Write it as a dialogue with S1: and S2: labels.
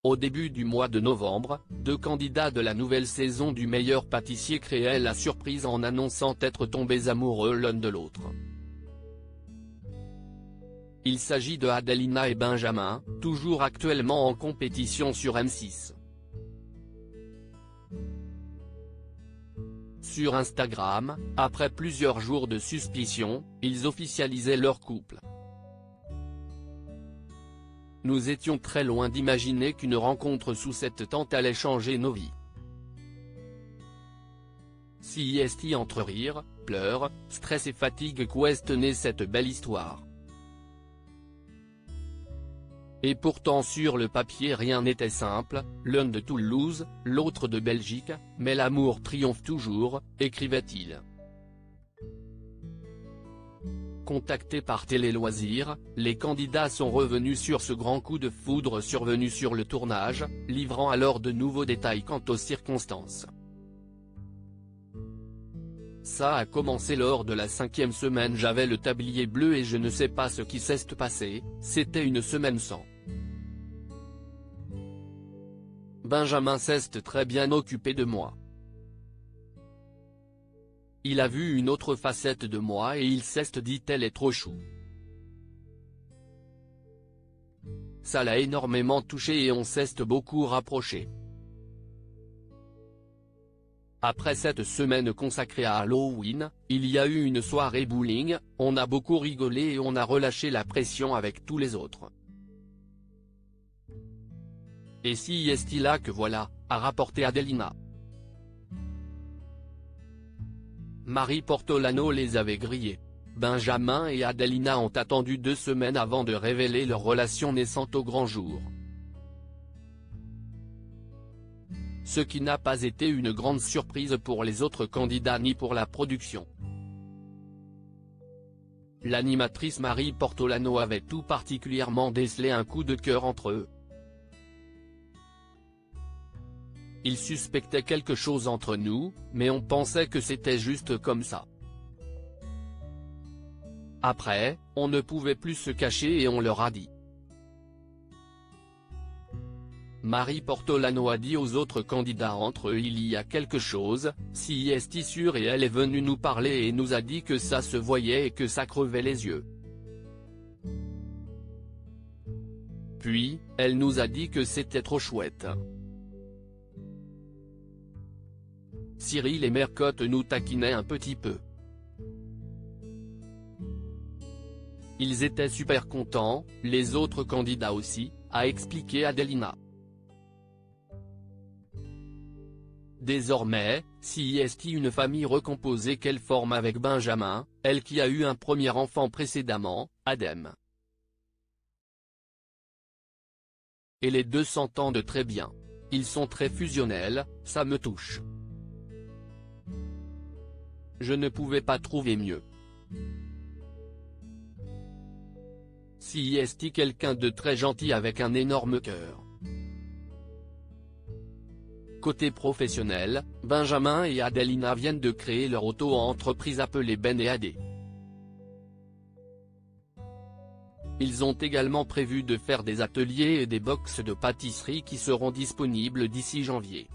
S1: Au début du mois de novembre, 2 candidats de la nouvelle saison du meilleur pâtissier créaient la surprise en annonçant être tombés amoureux l'un de l'autre. Il s'agit de Adelina et Benjamin, toujours actuellement en compétition sur M6. Sur Instagram, après plusieurs jours de suspicion, ils officialisaient leur couple. Nous étions très loin d'imaginer qu'une rencontre sous cette tente allait changer nos vies. Si est entre rire, pleurs, stress et fatigue qu'ouest née cette belle histoire. Et pourtant sur le papier rien n'était simple, l'un de Toulouse, l'autre de Belgique, mais l'amour triomphe toujours, écrivait-il. Contactés par Télé Loisirs, les candidats sont revenus sur ce grand coup de foudre survenu sur le tournage, livrant alors de nouveaux détails quant aux circonstances. Ça a commencé lors de la 5e semaine, j'avais le tablier bleu et je ne sais pas ce qui s'est passé, c'était une semaine sans. Benjamin s'est très bien occupé de moi. Il a vu une autre facette de moi et il s'est dit elle est trop chou. Ça l'a énormément touché et on s'est beaucoup rapproché. Après cette semaine consacrée à Halloween, il y a eu une soirée bowling, on a beaucoup rigolé et on a relâché la pression avec tous les autres. Et si est-il là que voilà, a rapporté Adelina. Marie Portolano les avait grillés. Benjamin et Adelina ont attendu 2 semaines avant de révéler leur relation naissante au grand jour. Ce qui n'a pas été une grande surprise pour les autres candidats ni pour la production. L'animatrice Marie Portolano avait tout particulièrement décelé un coup de cœur entre eux. Il suspectait quelque chose entre nous, mais on pensait que c'était juste comme ça. Après, on ne pouvait plus se cacher et on leur a dit. Marie Portolano a dit aux autres candidats entre eux il y a quelque chose, si est sûr et elle est venue nous parler et nous a dit que ça se voyait et que ça crevait les yeux. Puis, elle nous a dit que c'était trop chouette. Cyril et Mercotte nous taquinaient un petit peu. Ils étaient super contents, les autres candidats aussi, a expliqué Adelina. Désormais, si est une famille recomposée qu'elle forme avec Benjamin, elle qui a eu un premier enfant précédemment, Adem. Et les deux s'entendent très bien. Ils sont très fusionnels, ça me touche. Je ne pouvais pas trouver mieux. Si est quelqu'un de très gentil avec un énorme cœur. Côté professionnel, Benjamin et Adelina viennent de créer leur auto-entreprise appelée Ben & Adé. Ils ont également prévu de faire des ateliers et des box de pâtisserie qui seront disponibles d'ici janvier.